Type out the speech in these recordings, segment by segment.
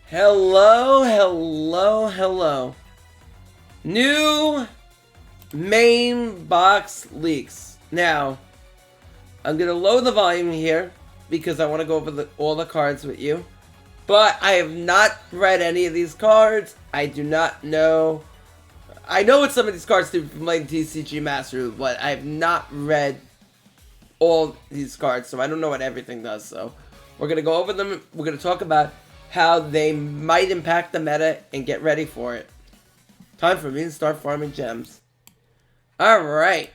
Hello, hello, hello. New main box leaks. Now, I'm going to lower the volume here because I want to go over all the cards with you. But I have not read any of these cards. I do not know. I know what some of these cards do from playing TCG Master, but I have not read all these cards, so I don't know what everything does. So we're going to go over them. We're going to talk about how they might impact the meta and get ready for it. Time for me to start farming gems. Alright.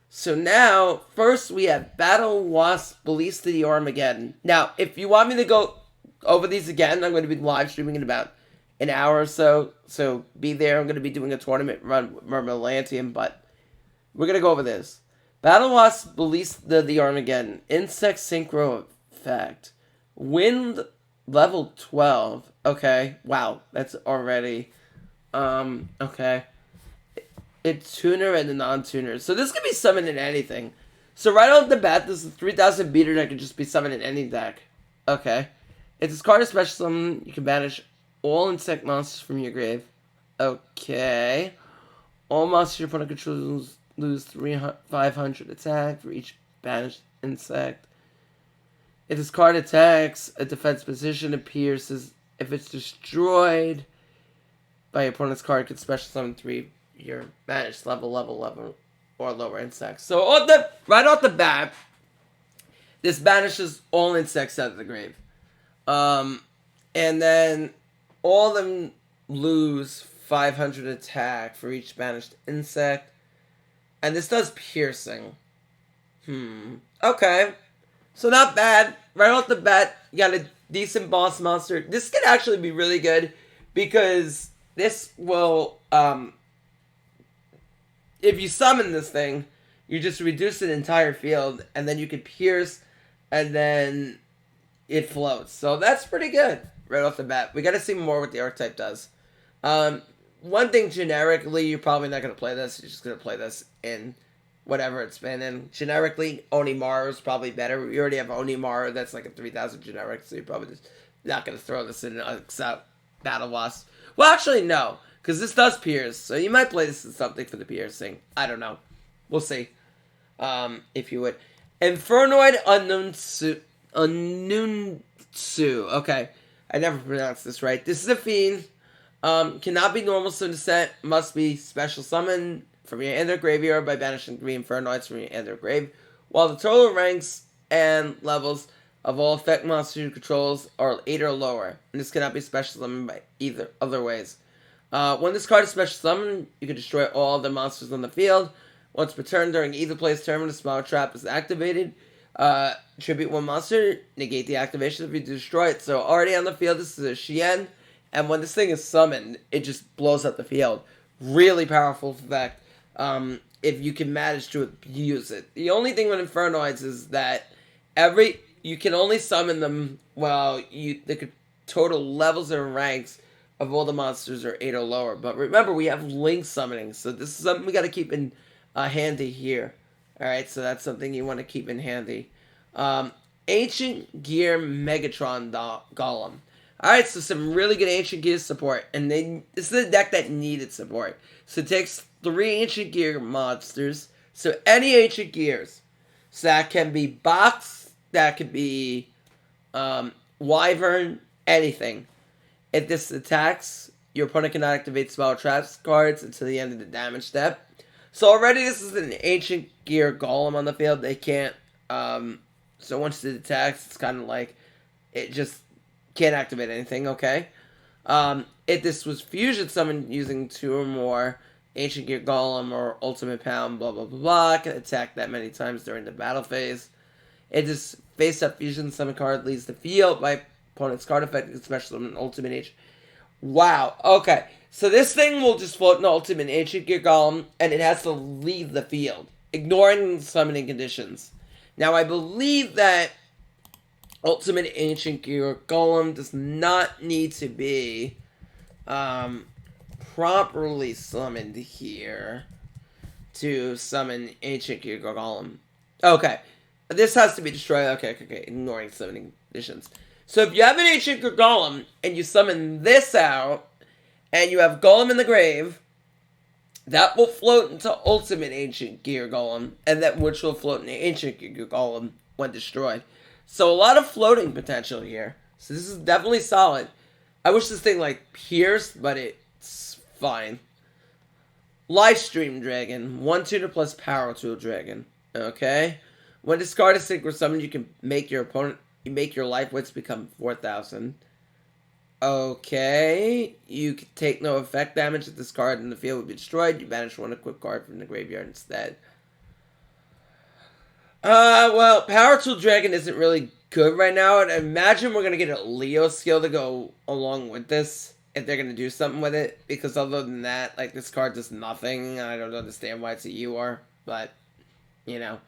So now, first we have Battle Wasp Release to the Armageddon. Now, if you want me to go over these again, I'm going to be live streaming in about an hour or so. So be there. I'm going to be doing a tournament run with Mermelantium, but we're going to go over this. Battle Wasp Release to the Armageddon. Insect Synchro Effect. Wind level 12. Okay. Wow. That's already... okay. It's tuner and a non-tuner. So this could be summoned in anything. So right off the bat, this is 3000 beater that could just be summoned in any deck. Okay. If this card is special summon, you can banish all insect monsters from your grave. Okay. All monsters your opponent controls lose 500 attack for each banished insect. If this card attacks, a defense position appears as if it's destroyed by your opponent's card, could special summon 3 your banished level, or lower insects. So right off the bat, this banishes all insects out of the grave. And then all of them lose 500 attack for each banished insect. And this does piercing. Okay. So not bad. Right off the bat, you got a decent boss monster. This could actually be really good because this will, if you summon this thing, you just reduce an entire field, and then you could pierce, and then it floats. So that's pretty good right off the bat. We got to see more what the archetype does. One thing generically, you're probably not going to play this. You're just going to play this in whatever it's been in. Generically, Onimaru is probably better. We already have Onimaru. That's like a 3000 generic, so you're probably just not going to throw this in except Battle Wasp. Well, actually, no, because this does pierce, so you might play this as something for the piercing. I don't know. We'll see. If you would. Infernoid and Mekk-knight. Okay. I never pronounced this right. This is a fiend. Cannot be normal summon set. Must be special summon from your end of graveyard by banishing 3 Infernoids from your end of grave. While the total ranks and levels of all effect monsters you controls are 8 or lower. And this cannot be special summoned by either other ways. When this card is special summoned, you can destroy all the monsters on the field. Once per turn during either player's turn when a small trap is activated, tribute 1 monster, negate the activation if you destroy it. So already on the field, this is a Shien. And when this thing is summoned, it just blows up the field. Really powerful effect. If you can manage to use it. The only thing with Infernoids is that you can only summon them while the total levels and ranks of all the monsters are 8 or lower. But remember, we have link summoning, so this is something we got to keep in handy here. Alright, so that's something you want to keep in handy. Ancient Gear Megatron Golem. Alright, so some really good Ancient Gear support. And this is a deck that needed support. So it takes 3 Ancient Gear monsters. So any Ancient Gears. So that can be Box, that could be Wyvern, anything. If this attacks, your opponent cannot activate spell traps cards until the end of the damage step. So already this is an Ancient Gear Golem on the field. They can't, so once it attacks, it's kind of like, it just can't activate anything, okay? If this was fusion summoned using 2 or more Ancient Gear Golem or Ultimate Pound, blah, blah, blah, blah, can attack that many times during the battle phase. If this face-up fusion summon card leaves the field by opponent's card effect, especially an Ultimate Ancient. Wow, okay. So this thing will just float an Ultimate Ancient Gear Golem, and it has to leave the field, ignoring summoning conditions. Now, I believe that Ultimate Ancient Gear Golem does not need to be properly summoned here to summon Ancient Gear Golem. Okay. This has to be destroyed. Okay. Ignoring summoning conditions. So if you have an Ancient Gear Golem, and you summon this out, and you have Golem in the grave, that will float into Ultimate Ancient Gear Golem, and that which will float into Ancient Gear Golem when destroyed. So a lot of floating potential here. So this is definitely solid. I wish this thing like pierced, but it's fine. Livestream Dragon, 1 tuner plus Power Tool Dragon. Okay. When discarded synchro summon, you can make your opponent your life wits become 4,000. Okay. You can take no effect damage if this card in the field would be destroyed. You banish one equipped card from the graveyard instead. Well, Power Tool Dragon isn't really good right now, and I imagine we're gonna get a Leo skill to go along with this if they're gonna do something with it, because other than that, like, this card does nothing. I don't understand why it's a UR, but, you know.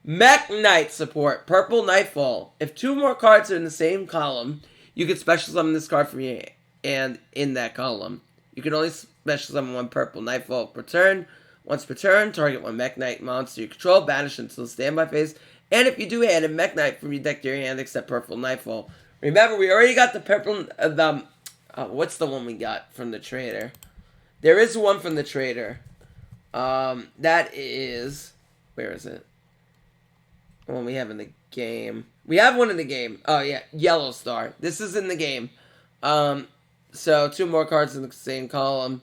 Mekk-knight support, Purple Nightfall. If 2 more cards are in the same column, you can special summon this card from your and in that column. You can only special summon 1 Purple Nightfall per turn. Once per turn, target 1 Mekk-knight monster you control, banish until standby phase. And if you do add a Mekk-knight from your deck to your hand, except Purple Nightfall. Remember, we already got the purple. What's the one we got from the trader? There is one from the trader. That is, where is it? The one we have in the game. We have one in the game. Oh yeah, Yellow Star. This is in the game. So 2 more cards in the same column.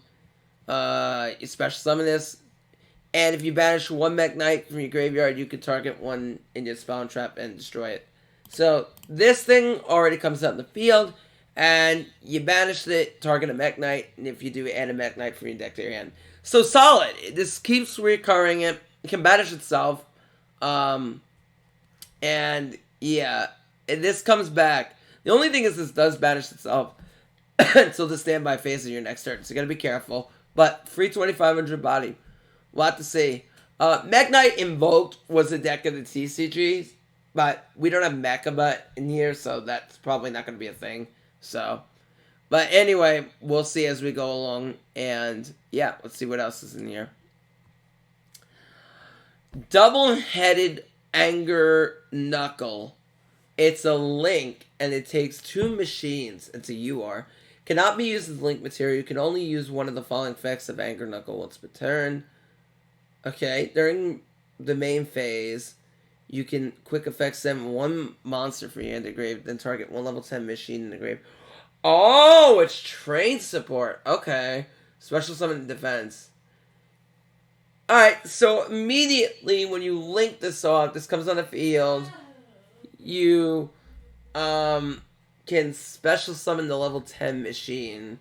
You special summon this. And if you banish 1 Mekk-knight from your graveyard, you can target 1 in your spawn trap and destroy it. So this thing already comes out in the field, and you banish it, target a Mekk-knight, and if you do, add a Mekk-knight from your deck to your hand. So solid. This keeps recurring it. It can banish itself. And yeah, this comes back. The only thing is this does banish itself until the standby phase of your next turn, so you gotta be careful. But free 2,500 body. We'll have to see. Mekk-knight Invoked was a deck of the TCGs, but we don't have Mecha in here, so that's probably not going to be a thing. So, but anyway, we'll see as we go along, and yeah, let's see what else is in here. Double-headed Anger Knuckle. It's a link, and it takes 2 machines. It's a UR. Cannot be used as link material. You can only use one of the following effects of Anger Knuckle once per turn. Okay, during the main phase, you can quick effect summon 1 monster from your hand to grave, then target 1 level 10 machine in the grave. Oh, it's train support. Okay. Special summon defense. Alright, so immediately when you link this off, this comes on the field, you can special summon the level 10 machine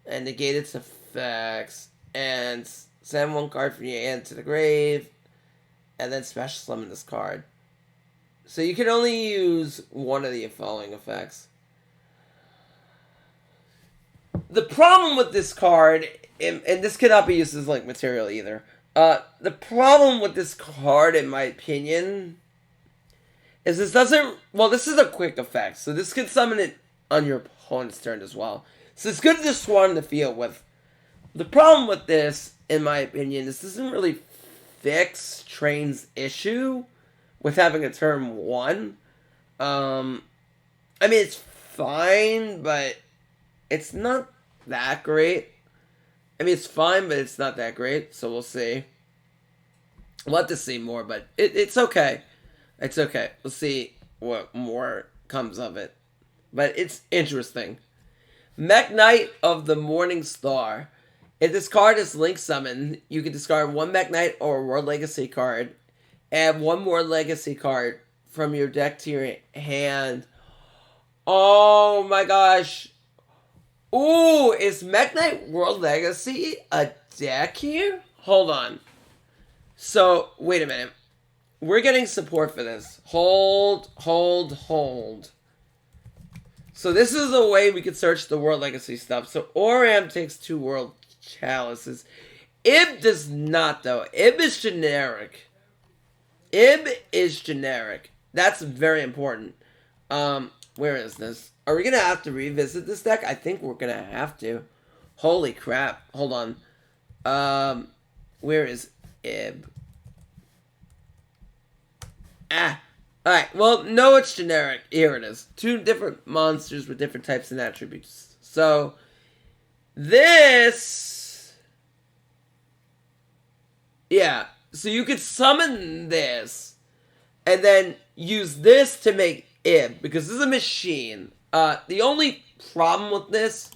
and negate its effects and send 1 card from your hand to the grave, and then special summon this card. So you can only use one of the following effects. The problem with this card, and this cannot be used as link material either. The problem with this card, in my opinion, is this doesn't... Well, this is a quick effect, so this can summon it on your opponent's turn as well. So it's good to just swarm the field with. The problem with this, in my opinion, is this doesn't really fix Train's issue with having a turn 1. I mean, it's fine, but it's not that great. I mean, it's fine, but it's not that great, so we'll see. We'll have to see more, but it's okay. It's okay. We'll see what more comes of it. But it's interesting. Mekk-knight of the Morning Star. If this card is link summoned, you can discard 1 Mekk-knight or a World Legacy card. Add 1 more Legacy card from your deck to your hand. Oh my gosh. Ooh, is Mekk-knight World Legacy a deck here? Hold on. So, wait a minute. We're getting support for this. Hold. So this is a way we could search the World Legacy stuff. So Oram takes 2 World Chalices. Ib does not, though. Ib is generic. That's very important. Where is this? Are we gonna have to revisit this deck? I think we're gonna have to. Holy crap. Hold on. Where is Ib? Alright, well, no, it's generic. Here it is. 2 different monsters with different types and attributes. So, this... Yeah, so you could summon this, and then use this to make it, because this is a machine. The only problem with this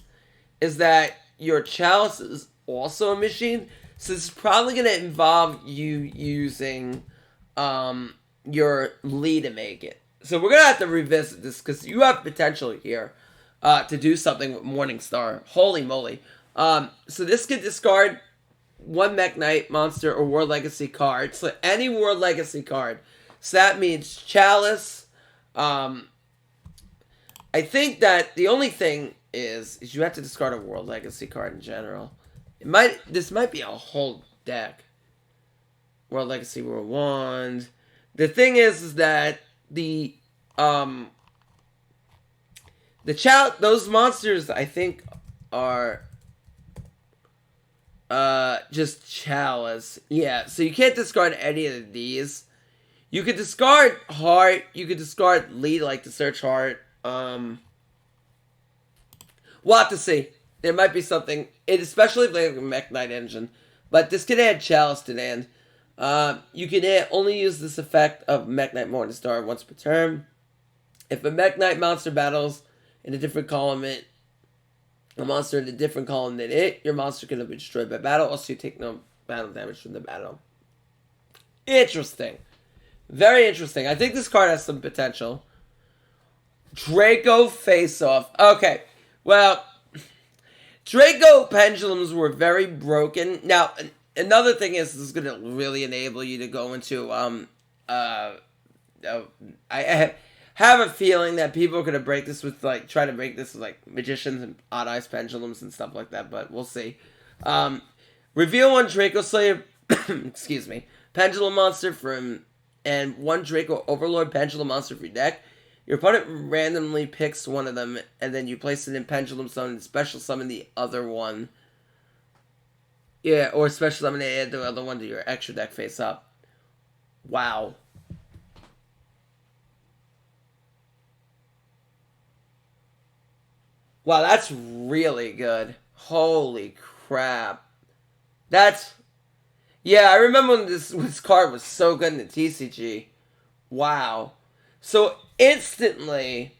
is that your chalice is also a machine, so this is probably going to involve you using your Lee to make it. So we're going to have to revisit this, because you have potential here to do something with Morningstar. Holy moly. So this could discard 1 Mekk-knight monster or War Legacy card. So any War Legacy card. So that means Chalice. I think that the only thing is you have to discard a World Legacy card in general. This might be a whole deck. World Legacy, World Wand. The thing is that those monsters I think are just Chalice. Yeah, so you can't discard any of these. You could discard Heart. You could discard Lead, like to search Heart. We'll have to see. There might be something, especially if they have a Mekk-knight engine. But this can add Chalice to the end. You can only use this effect of Mekk-knight Morningstar once per turn. If a Mekk-knight monster battles in a different column, a monster in a different column than it, your monster can be destroyed by battle. Also, you take no battle damage from the battle. Interesting. Very interesting. I think this card has some potential. Draco face-off. Okay. Well, Draco pendulums were very broken. Now, another thing is this is going to really enable you to go into, I have a feeling that people are going to break this with, like, try to break this with, like, magicians and odd eyes pendulums and stuff like that, but we'll see. Reveal 1 Draco Slayer, excuse me, pendulum monster and 1 Draco Overlord pendulum monster for your deck. Your opponent randomly picks one of them, and then you place it in pendulum summon and special summon the other one. Yeah, or special summon and add the other one to your extra deck face up. Wow. Wow, that's really good. Holy crap. Yeah, I remember when this card was so good in the TCG. Wow. So instantly,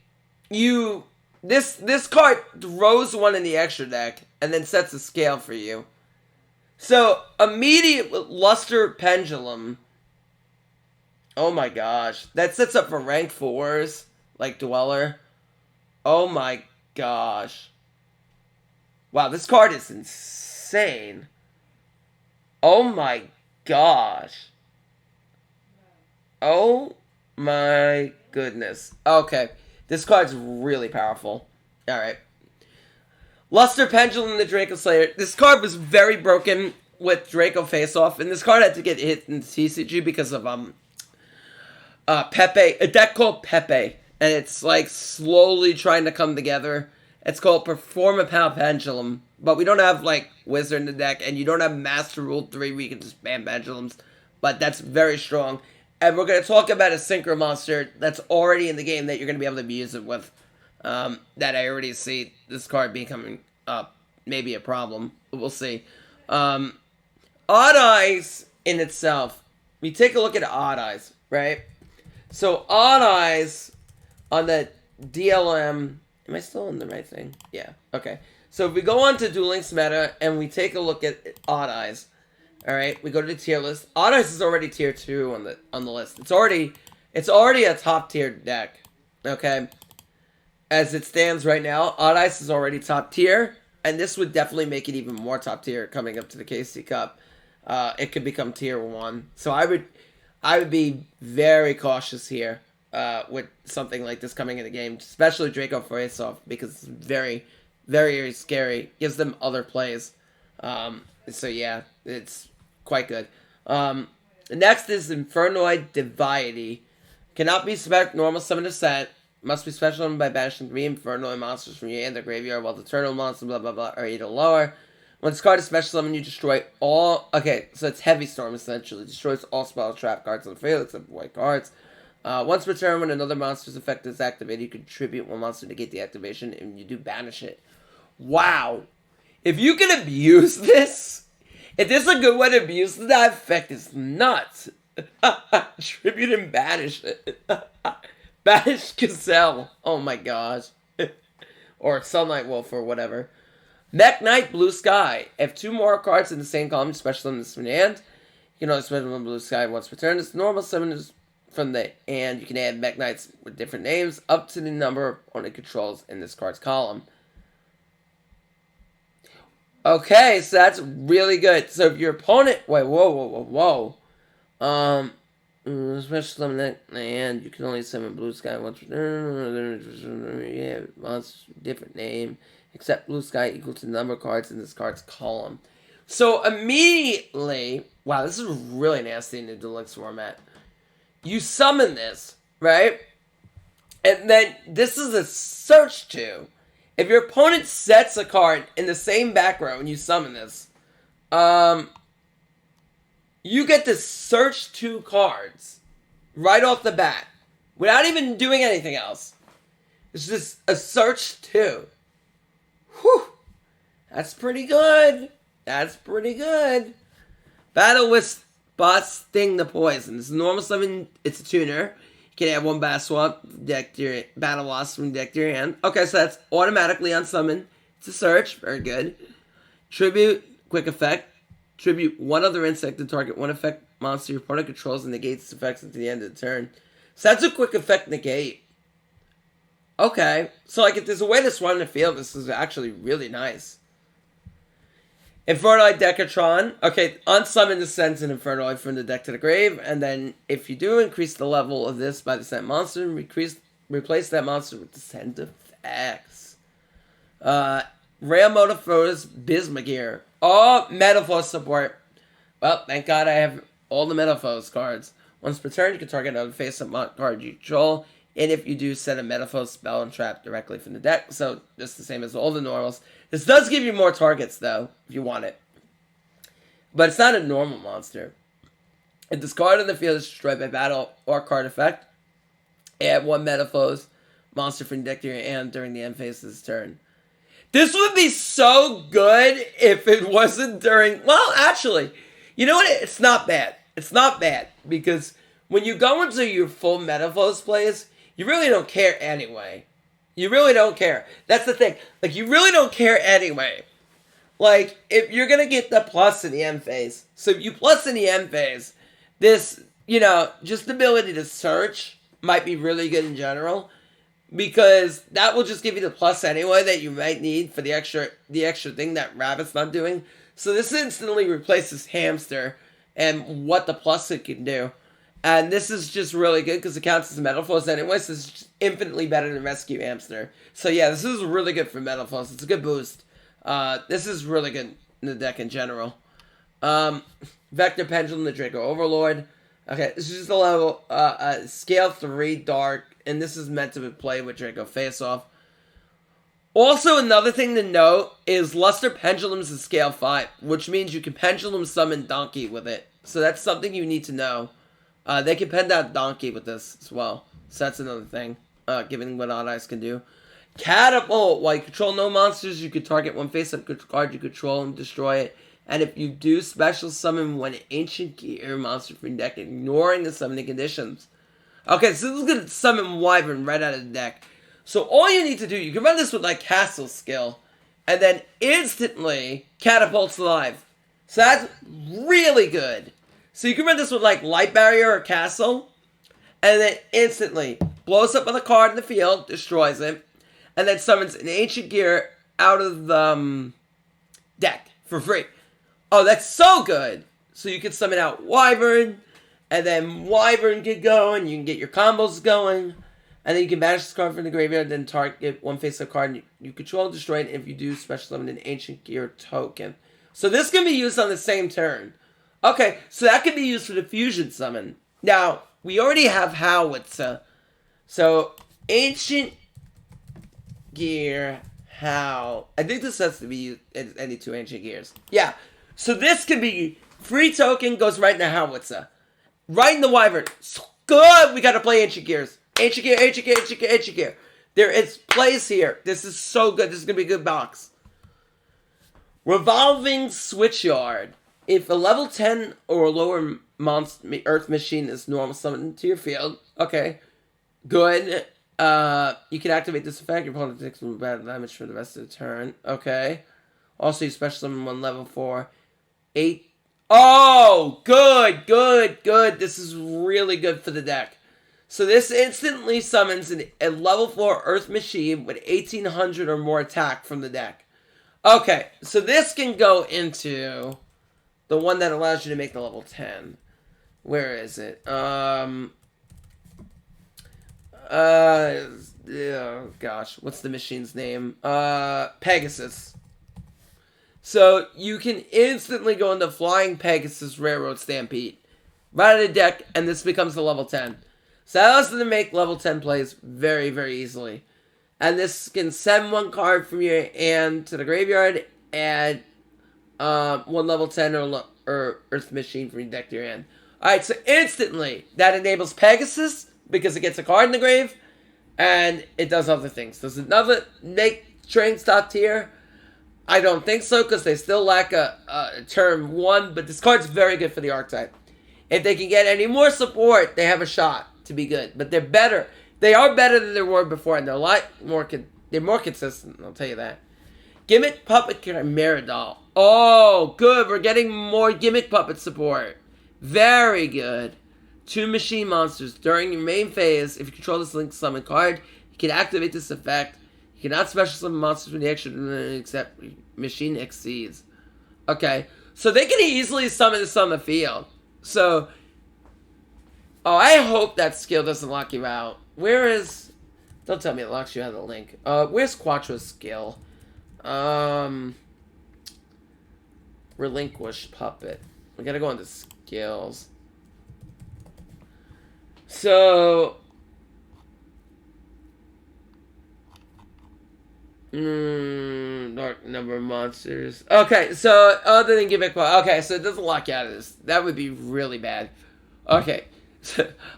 this card throws one in the extra deck and then sets a scale for you. So immediate Luster Pendulum. Oh my gosh, that sets up for rank 4s like Dweller. Oh my gosh. Wow, this card is insane. Oh my gosh. Oh my goodness. Okay. This card's really powerful. Alright. Luster Pendulum, the Draco Slayer. This card was very broken with Draco Face-Off, and this card had to get hit in TCG because of Pepe. A deck called Pepe. And it's like slowly trying to come together. It's called Perform a Power Pendulum. But we don't have like Wizard in the deck, and you don't have Master Rule 3 where you can just ban pendulums. But that's very strong. And we're going to talk about a Synchro monster that's already in the game that you're going to be able to use it with. That I already see this card becoming maybe a problem. We'll see. Odd Eyes in itself. We take a look at Odd Eyes, right? So Odd Eyes on the DLM. Am I still on the right thing? Yeah. Okay. So if we go on to Duel Links meta and we take a look at Odd Eyes. Alright, we go to the tier list. Odd Eyes is already tier 2 on the list. It's already a top tier deck. Okay. As it stands right now, Odd Eyes is already top tier. And this would definitely make it even more top tier coming up to the KC Cup. It could become tier 1. So I would be very cautious here with something like this coming in the game, especially Draco Face-Off, because it's very, very, very scary. Gives them other plays. So yeah, it's quite good. Next is Infernoid Divinity. Cannot be normal summon to set. Must be special summoned by banishing 3 Infernoid monsters from your hand or graveyard, while the turtle monster blah blah blah are 8 or lower. When this card is special summon, you destroy all... Okay, so it's Heavy Storm, essentially. Destroys all spell trap cards on the field, except for white cards. Once per turn, when another monster's effect is activated, you contribute one monster to negate the activation, and you do banish it. Wow. If you can abuse this, if this is a good way to abuse that effect, is nuts. Tribute and banish it. Banish Gazelle. Oh my gosh. Or Sunlight Wolf or whatever. Mekk-knight, Blue Sky. If 2 more cards in the same column, special summon this from the hand. You can only special summon Blue Sky once per turn. It's normal summon from the hand. You can add Mekk-knights with different names up to the number of opponent controls in this card's column. Okay, so that's really good. So if your opponent... Wait, whoa. Special summon that and you can only summon Blue Sky once per turn. Yeah, monster, different name. Except Blue Sky equal to the number of cards in this card's column. So immediately... Wow, this is really nasty in the deluxe format. You summon this, right? And then this is a search 2. If your opponent sets a card in the same back row and you summon this, you get to search 2 cards right off the bat without even doing anything else. It's just a search 2. Whew. That's pretty good. That's pretty good. Battle with Boss Sting the Poison. This is normal summon. It's a tuner. You can add 1 Battle Swap deck to your Battle Wasp from deck to your hand. Okay, so that's automatically on summon. It's a search. Very good. Tribute, quick effect. Tribute 1 other insect to target 1 effect monster your opponent controls and negates its effects at the end of the turn. So that's a quick effect negate. Okay, so like if there's a way to swap in the field, this is actually really nice. Infernoid Decatron. Okay, unsummon the sends an Infernoid from the deck to the grave, and then if you do increase the level of this by the sent monster, replace that monster with the sent effects. Metaphys Bismugear. Oh, Metaphys support. Well, thank God I have all the Metaphys cards. Once per turn, you can target another face-up card you control, and if you do, set a Metaphys spell and trap directly from the deck. So, just the same as all the normals. This does give you more targets, though, if you want it. But it's not a normal monster. If this card in the field is destroyed by battle or card effect, add 1 Metaphys monster from deck to your hand during the end phase of this turn. This would be so good if it wasn't during... Well, actually, you know what? It's not bad. It's not bad. Because when you go into your full Metaphys plays, you really don't care anyway. You really don't care. That's the thing. Like, you really don't care anyway. Like, if you're going to get the plus in the end phase. So if you plus in the end phase, this, you know, just the ability to search might be really good in general. Because that will just give you the plus anyway that you might need for the extra thing that Rabbit's not doing. So this instantly replaces Hamster and what the plus it can do. And this is just really good because it counts as Metaphys anyway, so it's just infinitely better than Rescue Hamster. So yeah, this is really good for Metaphys. It's a good boost. This is really good in the deck in general. Vector Pendulum, the Draco Overlord. Okay, this is just a level, scale 3 dark, and this is meant to be played with Draco Face Off. Also, another thing to note is Luster Pendulums is scale 5, which means you can Pendulum summon Donkey with it. So that's something you need to know. They can pen down Donkey with this as well. So that's another thing, given what Odd Eyes can do. Catapult. While you control no monsters, you can target 1 face-up card you control and destroy it. And if you do, special summon 1 Ancient Gear monster from your deck, ignoring the summoning conditions. Okay, so this is going to summon Wyvern right out of the deck. So all you need to do, you can run this with like Castle skill, and then instantly Catapult's live. So that's really good. So you can run this with like Light Barrier or Castle, and then instantly blows up on the card in the field, destroys it, and then summons an Ancient Gear out of the deck for free. Oh, that's so good! So you can summon out Wyvern, and then Wyvern get going, you can get your combos going, and then you can banish this card from the graveyard, then target 1 face-up card you control and destroy it if you do special summon an Ancient Gear token. So this can be used on the same turn. Okay, so that can be used for the fusion summon. Now, we already have Howitzer. So, Ancient Gear, How. I think this has to be used in any 2 Ancient Gears. Yeah, so this can be free token, goes right into Howitzer. Right in the Wyvern. So Good! We gotta play Ancient Gears. Ancient Gear, Ancient Gear, Ancient Gear, Ancient Gear. There is plays here. This is so good. This is gonna be a good box. Revolving Switchyard. If a level 10 or lower Earth machine is normal summoned to your field, okay, good. You can activate this effect. Your opponent takes some bad damage for the rest of the turn. Okay. Also, you special summon one level 4. 8. Oh, good, good, good. This is really good for the deck. So this instantly summons a level 4 Earth machine with 1800 or more attack from the deck. Okay, so this can go into the one that allows you to make the level 10. Where is it? Oh gosh, what's the machine's name? Pegasus. So you can instantly go into Flying Pegasus Railroad Stampede right out of the deck, and this becomes the level 10. So that allows them to make level 10 plays very, very easily. And this can send one card from your hand to the graveyard, and one level 10 or Earth machine from your deck to your hand. Alright, so instantly, that enables Pegasus, because it gets a card in the grave, and it does other things. Does another make train stop tier? I don't think so, because they still lack a turn 1, but this card's very good for the archetype. If they can get any more support, they have a shot to be good. But they're better. They are better than they were before, and they're a lot more, they're more consistent, I'll tell you that. Gimmick Puppet Chimera Doll. Oh, good, we're getting more Gimmick Puppet support. Very good. 2 machine monsters. During your main phase, if you control this link summon card, you can activate this effect. You cannot special summon monsters when the action except machine exceeds. Okay, so they can easily summon this on the field. So, oh, I hope that skill doesn't lock you out. Where is... Don't tell me it locks you out of the link. Where's Quattro's skill? Relinquish Puppet. We gotta go into skills. So... dark number of monsters. Okay, so other than Gimmick Puppet... Okay, so it doesn't lock you out of this. That would be really bad. Okay.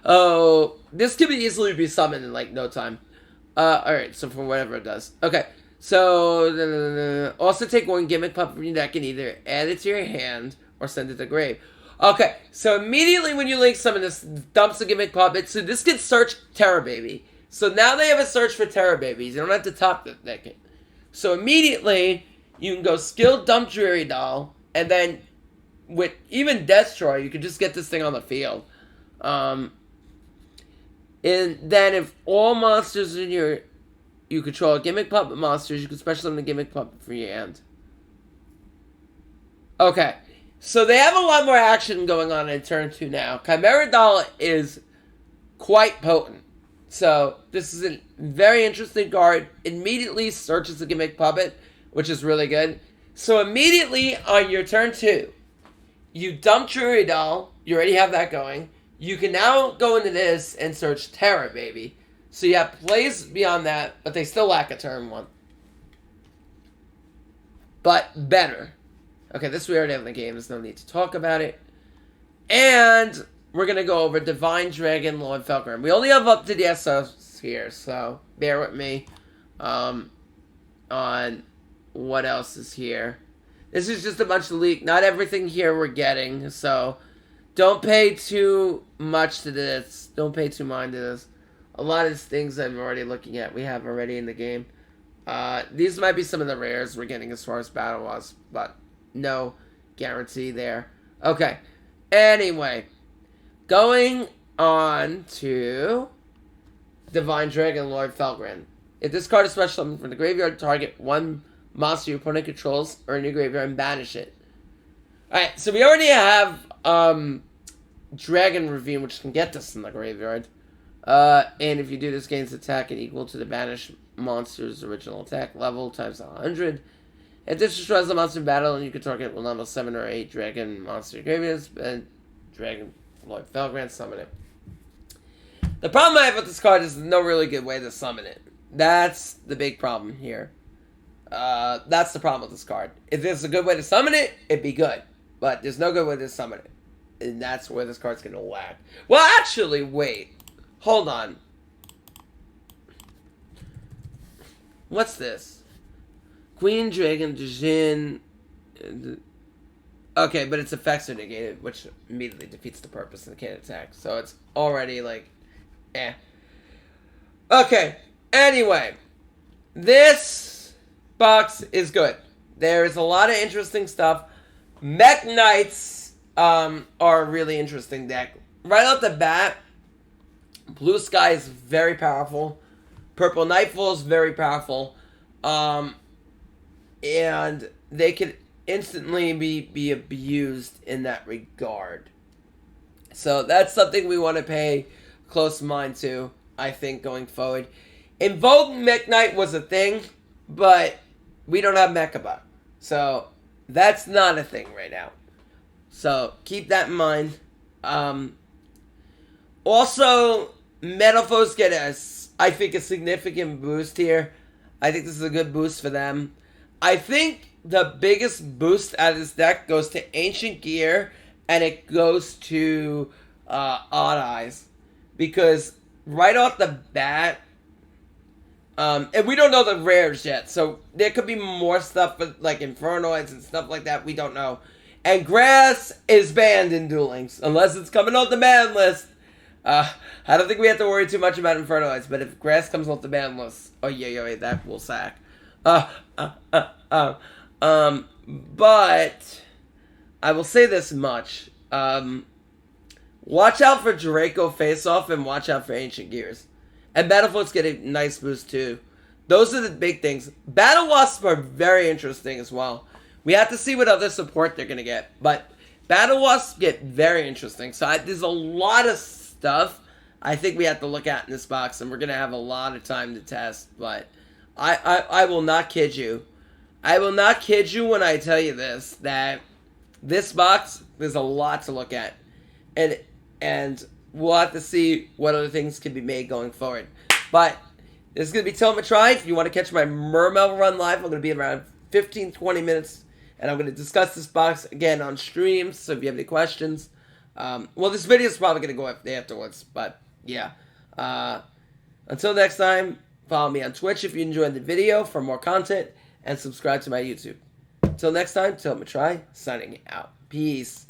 Oh, this could be easily be summoned in like no time. Alright, so for whatever it does. Okay, so also take 1 Gimmick Puppet from your deck and either add it to your hand or send it to the grave. Okay, so immediately when you link summon this, dumps a Gimmick Puppet. So this can search Terror Baby. So now they have a search for Terror Babies. You don't have to top the deck. So immediately you can go skill dump Dreary Doll, and then with even Destroy, you can just get this thing on the field. And then if all monsters in you control Gimmick Puppet monsters, you can special summon the Gimmick Puppet for your hand. Okay, so they have a lot more action going on in turn 2 now. Chimera Doll is quite potent. So this is a very interesting card. Immediately searches the Gimmick Puppet, which is really good. So immediately on your turn 2, you dump Dreary Doll. You already have that going. You can now go into this and search Terror Baby. So you have plays beyond that, but they still lack a turn 1. But better. Okay, this we already have in the game. There's no need to talk about it. And we're going to go over Divine Dragon, Lord Felgrim. We only have up to the SOs here, so bear with me on what else is here. This is just a bunch of leak. Not everything here we're getting, so... Don't pay too much to this. Don't pay too mind to this. A lot of these things I'm already looking at, we have already in the game. These might be some of the rares we're getting as far as Battle Wasp, but no guarantee there. Okay. Anyway. Going on to Divine Dragon, Lord Felgrim. If this card is special summoned from the graveyard, target 1 monster your opponent controls or in your graveyard and banish it. Alright, so we already have Dragon Ravine, which can get this in the graveyard. And if you do this, gains attack and equal to the banished monster's original attack level times 100. If this destroys the monster in battle, and you can target one level 7 or 8 dragon monster graveyards, and Dragon Lord Felgrim, summon it. The problem I have with this card is there's no really good way to summon it. That's the big problem here. That's the problem with this card. If there's a good way to summon it, it'd be good. But there's no good way to summon it. and that's where this card's gonna whack. Well, actually, wait. Hold on. What's this? Queen, Dragon, Jin. Okay, but its effects are negated, which immediately defeats the purpose and can't attack. So it's already like, eh. Okay, anyway. This box is good. There's a lot of interesting stuff. Mekk-knights are a really interesting deck. Right off the bat, Blue Sky is very powerful. Purple Nightfall is very powerful. And they could instantly be abused in that regard. So that's something we want to pay close mind to, I think, going forward. Invoke Mekk-knight was a thing, but we don't have Mekka. So that's not a thing right now. So keep that in mind. Also, Metaphys get I think, a significant boost here. I think this is a good boost for them. I think the biggest boost out of this deck goes to Ancient Gear, and it goes to Odd Eyes. Because right off the bat, and we don't know the rares yet, so there could be more stuff with, like, Infernoids and stuff like that, we don't know. And Grass is banned in Duel Links, unless it's coming off the ban list. I don't think we have to worry too much about Infernoids, but if Grass comes off the ban list, oh yeah, that will sack. But I will say this much. Watch out for Draco face-off and watch out for Ancient Gears. And Battlefields get a nice boost too. Those are the big things. Battle Wasps are very interesting as well. We have to see what other support they're going to get. But Battle Wasps get very interesting. So there's a lot of stuff I think we have to look at in this box. And we're going to have a lot of time to test. But I will not kid you. I will not kid you when I tell you this. That this box, there's a lot to look at. And we'll have to see what other things can be made going forward. But this is going to be Sean Matrai. If you want to catch my Mermail run live, I'm going to be around 15-20 minutes. And I'm going to discuss this box again on streams. So if you have any questions. Well, this video is probably going to go up afterwards. But yeah. Until next time, follow me on Twitch if you enjoyed the video for more content. And subscribe to my YouTube. Until next time, Sean Matrai signing out. Peace.